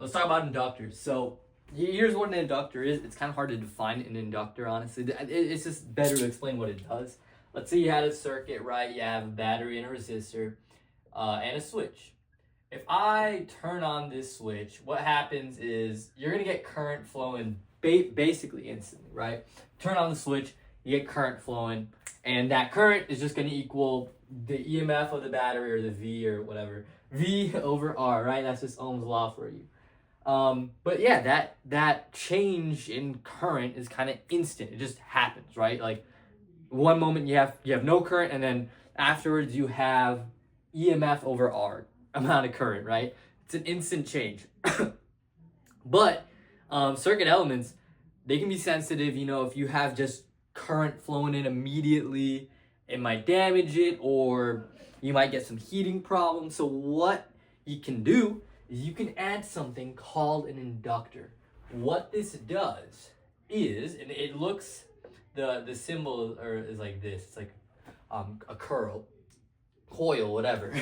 let's talk about inductors. So here's what an inductor is. It's kind of hard to define an inductor, honestly. It's just better to explain what it does. Let's say you had a circuit, right? You have a battery and a resistor and a switch. If I turn on this switch, what happens is you're going to get current flowing basically instantly, right? Turn on the switch, you get current flowing, and that current is just going to equal the EMF of the battery, or the V or whatever. V over R, right? That's just Ohm's law for you. But yeah, that change in current is kind of instant. It just happens, right? Like one moment you have no current, and then afterwards you have EMF over R amount of current, right? It's an instant change. But circuit elements, they can be sensitive. If you have just current flowing in immediately, it might damage it, or you might get some heating problems. So what you can do is you can add something called an inductor. What this does is, and it looks, the symbol is like this. It's like a coil, whatever.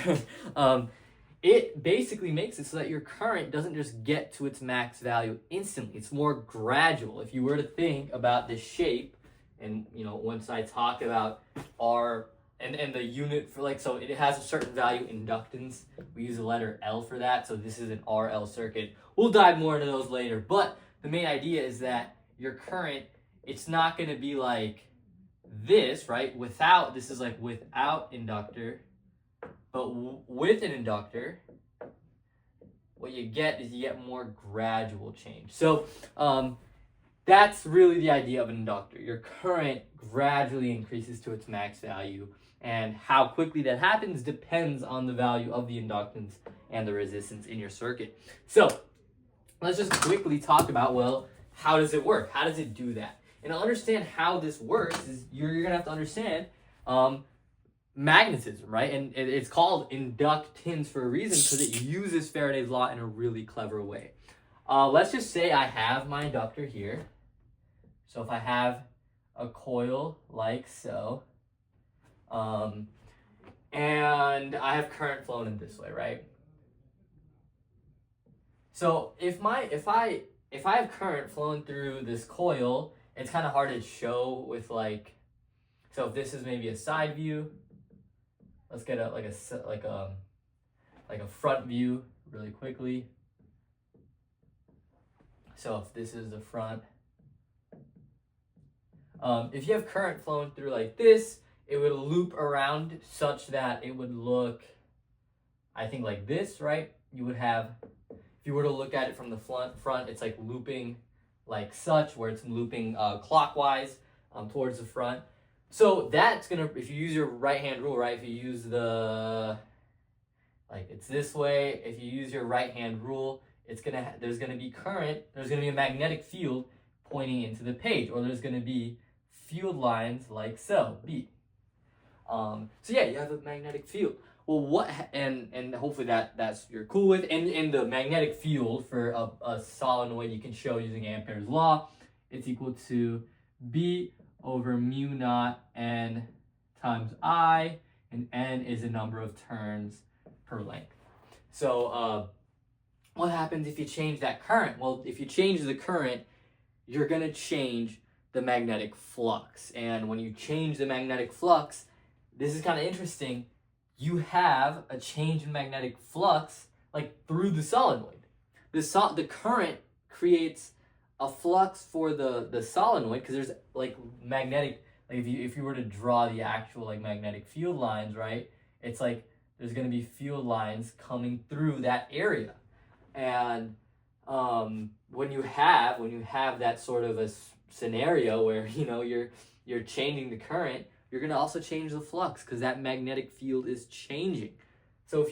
It basically makes it so that your current doesn't just get to its max value instantly. It's more gradual. If you were to think about this shape, and once I talk about R and the unit for so it has a certain value inductance. We use the letter L for that. So this is an RL circuit. We'll dive more into those later. But the main idea is that your current, it's not going to be like this, right? This is like without inductor. But with an inductor, what you get is you get more gradual change. So that's really the idea of an inductor. Your current gradually increases to its max value, and how quickly that happens depends on the value of the inductance and the resistance in your circuit. So let's just quickly talk about, well, how does it work? How does it do that? And to understand how this works is you're going to have to understand magnetism, right? And it's called inductance for a reason, because it uses Faraday's law in a really clever way. Let's just say I have my inductor here. So if I have a coil like so, and I have current flowing in this way, right? So if I have current flowing through this coil, it's kind of hard to show with so if this is maybe a side view, let's get a front view really quickly. So if this is the front, if you have current flowing through like this, it would loop around such that it would look, I think, like this, right? You would have, if you were to look at it from the front, it's like looping like such, where it's looping clockwise towards the front. So that's gonna, if you use your right hand rule, right? If you use it's this way. If you use your right hand rule, there's gonna be current. There's gonna be a magnetic field pointing into the page, or there's gonna be field lines like so, B. So yeah, you have a magnetic field. Well, and hopefully that's you're cool with. And the magnetic field for a solenoid, you can show using Ampere's law. It's equal to B over mu naught N times I, and N is the number of turns per length. So what happens if you change that current? Well, if you change the current, you're going to change the magnetic flux. And when you change the magnetic flux, this is kind of interesting. You have a change in magnetic flux through the solenoid. The current creates a flux for the solenoid, because there's magnetic, if you were to draw the actual magnetic field lines, right? It's there's going to be field lines coming through that area. And when you have that sort of a scenario where you're changing the current, you're going to also change the flux, because that magnetic field is changing. So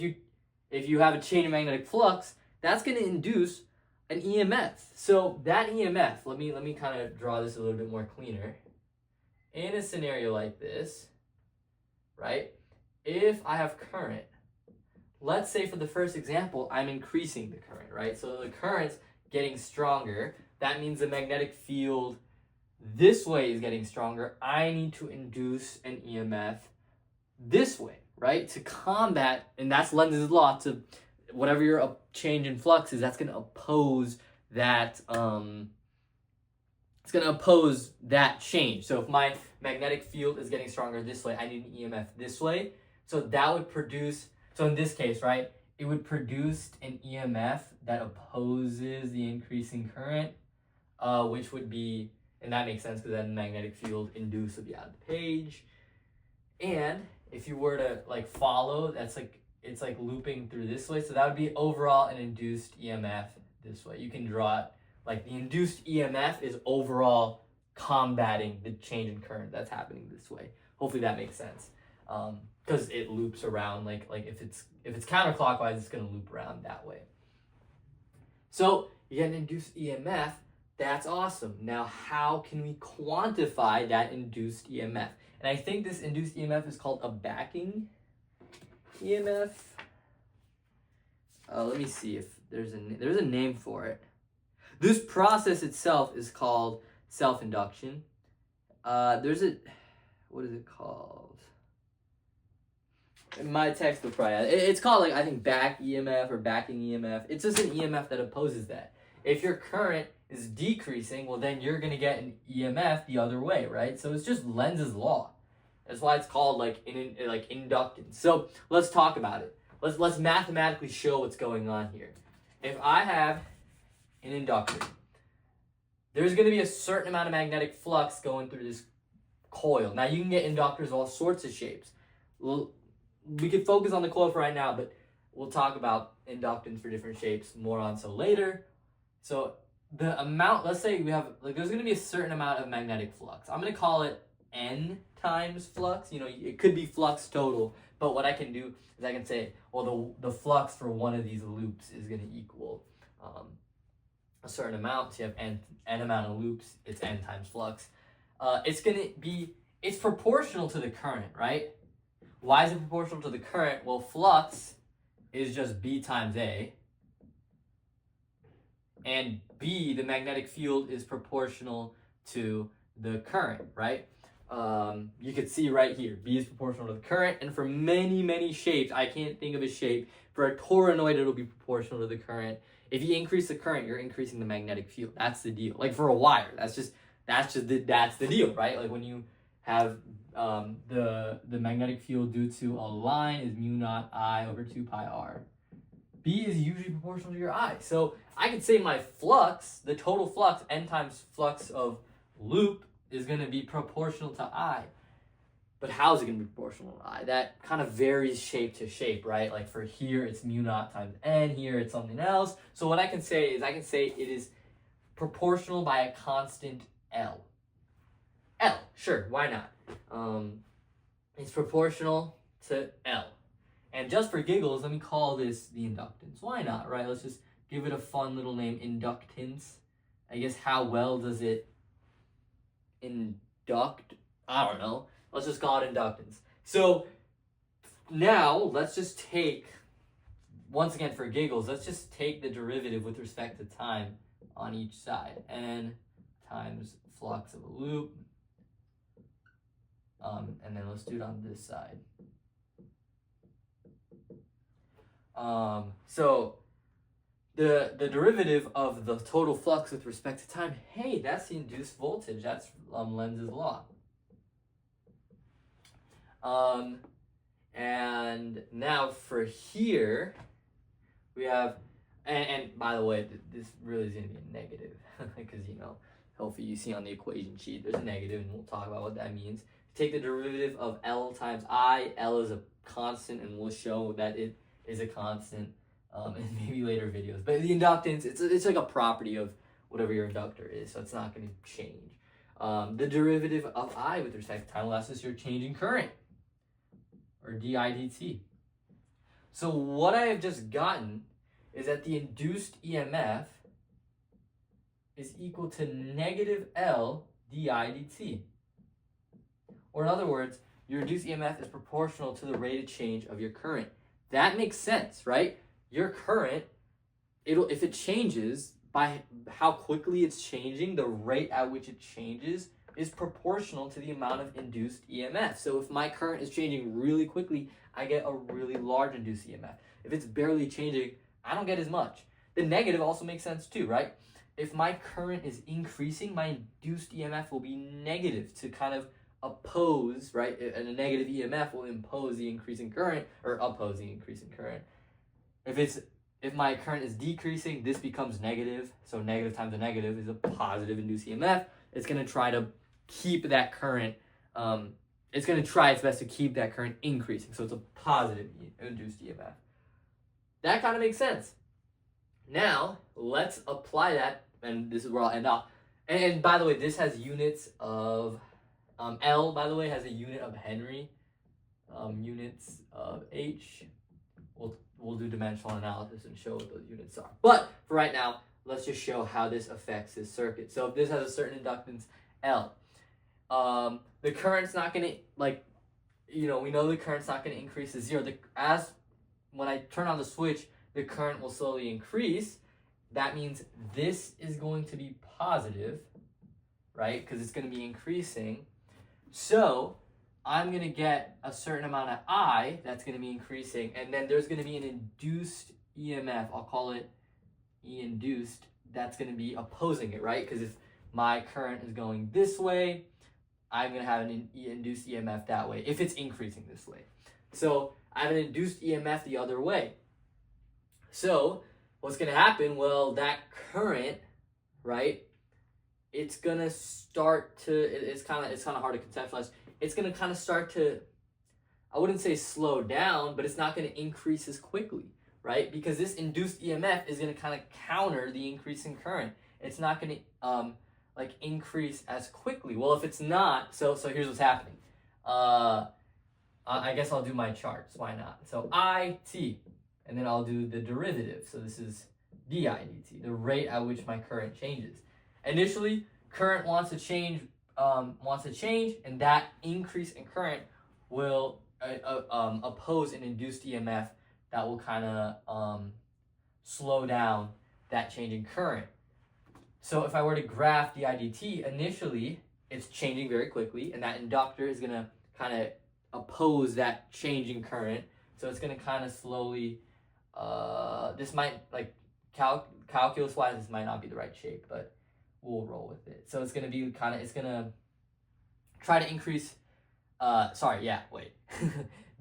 if you have a change in magnetic flux, that's going to induce an EMF. So that EMF, let me kind of draw this a little bit more cleaner. In a scenario like this, right? If I have current, let's say for the first example, I'm increasing the current, right? So the current's getting stronger. That means the magnetic field this way is getting stronger. I need to induce an EMF this way, right? To combat, and that's Lenz's law, to whatever your change in flux is, that's going to oppose that it's going to oppose that change. So if my magnetic field is getting stronger this way, I need an EMF this way. So that would produce, so in this case, right, it would produce an EMF that opposes the increasing current, which would be, and that makes sense because then magnetic field induced would be out of the page. And if you were to like follow, that's like, it's like looping through this way. So that would be overall an induced EMF this way. You can draw it like the induced EMF is overall combating the change in current that's happening this way. Hopefully that makes sense. Because it loops around, like if it's counterclockwise, it's going to loop around that way. So you get an induced EMF. That's awesome. Now, how can we quantify that induced EMF? And I think this induced EMF is called a backing EMF. Let me see if there's a name for it. This process itself is called self-induction. What is it called? In my textbook, probably. It's called, like, I think back EMF or backing EMF. It's just an EMF that opposes that. If your current is decreasing, well, then you're going to get an EMF the other way, right? So it's just Lenz's law. That's why it's called, like inductance. So let's talk about it. Let's mathematically show what's going on here. If I have an inductor, there's going to be a certain amount of magnetic flux going through this coil. Now, you can get inductors of all sorts of shapes. We could focus on the coil for right now, but we'll talk about inductance for different shapes, more on so later. So the amount, let's say we have, like, there's going to be a certain amount of magnetic flux. I'm going to call it N times flux. You know, it could be flux total, but what I can do is I can say, well, the flux for one of these loops is going to equal a certain amount. So you have n amount of loops, it's n times flux. It's proportional to the current, right? Why is it proportional to the current? Well, flux is just B times A. And B, the magnetic field, is proportional to the current, right? You could see right here, B is proportional to the current, and for many, many shapes, I can't think of a shape. For a toroid, it'll be proportional to the current. If you increase the current, you're increasing the magnetic field. That's the deal. Like for a wire, that's the deal, right? Like when you have the magnetic field due to a line is mu naught I over 2 pi r. B is usually proportional to your I. So I could say my flux, the total flux, N times flux of loop, is going to be proportional to I. But how is it going to be proportional to I? That kind of varies shape to shape, right? Like for here, it's mu naught times N. Here, it's something else. So what I can say is it is proportional by a constant L. L, sure, why not? It's proportional to L. And just for giggles, let me call this the inductance. Why not, right? Let's just give it a fun little name, inductance. I guess how well does it induct? I don't know. Let's just call it inductance. So now let's just take, once again for giggles, let's just take the derivative with respect to time on each side. N times flux of a loop. And then let's do it on this side. So the derivative of the total flux with respect to time, hey, that's the induced voltage. That's Lenz's law. And now for here, we have, and by the way, this really is going to be a negative because, you know, hopefully you see on the equation sheet, there's a negative, and we'll talk about what that means. Take the derivative of L times I. L is a constant, and we'll show that it is a constant in maybe later videos. But the inductance, it's like a property of whatever your inductor is, so it's not going to change. The derivative of I with respect to time, well, that's just your change in current, or di dt. So what I have just gotten is that the induced EMF is equal to negative L di dt. Or in other words, your induced EMF is proportional to the rate of change of your current. That makes sense, right? Your current, if it changes by how quickly it's changing, the rate at which it changes is proportional to the amount of induced EMF. So if my current is changing really quickly, I get a really large induced EMF. If it's barely changing, I don't get as much. The negative also makes sense too, right? If my current is increasing, my induced EMF will be negative to kind of oppose, right? And a negative EMF will impose the increasing current or oppose the increasing current. If my current is decreasing, this becomes negative. So negative times a negative is a positive induced EMF. It's going to try to keep that current, it's going to try its best to keep that current increasing. So it's a positive induced EMF. That kind of makes sense. Now, let's apply that, and this is where I'll end off. And by the way, this has units of, L, by the way, has a unit of Henry, units of H. We'll do dimensional analysis and show what those units are. But for right now, let's just show how this affects this circuit. So if this has a certain inductance, L, the current's not going to, we know the current's not going to increase to zero. When I turn on the switch, the current will slowly increase. That means this is going to be positive, right? Because it's going to be increasing. So I'm going to get a certain amount of I that's going to be increasing. And then there's going to be an induced EMF. I'll call it E induced. That's going to be opposing it, right? Because if my current is going this way, I'm going to have an induced EMF that way, if it's increasing this way. So I have an induced EMF the other way. So what's going to happen? Well, that current, right, it's going to start to, it's kind of hard to conceptualize. It's going to kind of start to, I wouldn't say slow down, but it's not going to increase as quickly, right? Because this induced EMF is going to kind of counter the increasing current. It's not going to increase as quickly. Well, if it's not, so here's what's happening. I guess I'll do my charts. Why not? So IT, and then I'll do the derivative. So this is di dt, the rate at which my current changes. Initially, current wants to change, and that increase in current will oppose an induced EMF that will kind of slow down that change in current. So if I were to graph di dt, initially it's changing very quickly, and that inductor is going to kind of oppose that change in current. So it's going to kind of slowly, this might, calculus-wise, this might not be the right shape, but we'll roll with it. So it's going to be it's going to try to increase, di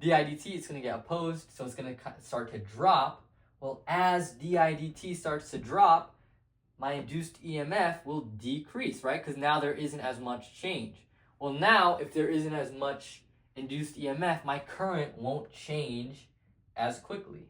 dt, it's going to get opposed, so it's going to start to drop. Well, as di dt starts to drop, my induced EMF will decrease, right? Because now there isn't as much change. Well, now, if there isn't as much induced EMF, my current won't change as quickly,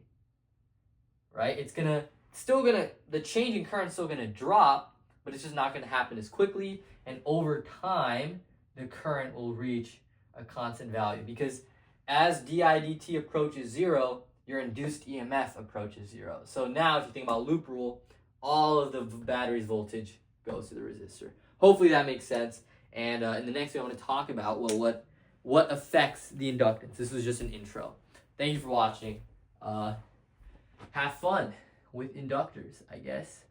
right? The change in current is still gonna drop, but it's just not gonna happen as quickly. And over time, the current will reach a constant value, because as di dt approaches zero, your induced EMF approaches zero. So now, if you think about loop rule, all of the battery's voltage goes to the resistor. Hopefully that makes sense. And in the next video, I want to talk about, what affects the inductance. This was just an intro. Thank you for watching. Have fun with inductors, I guess.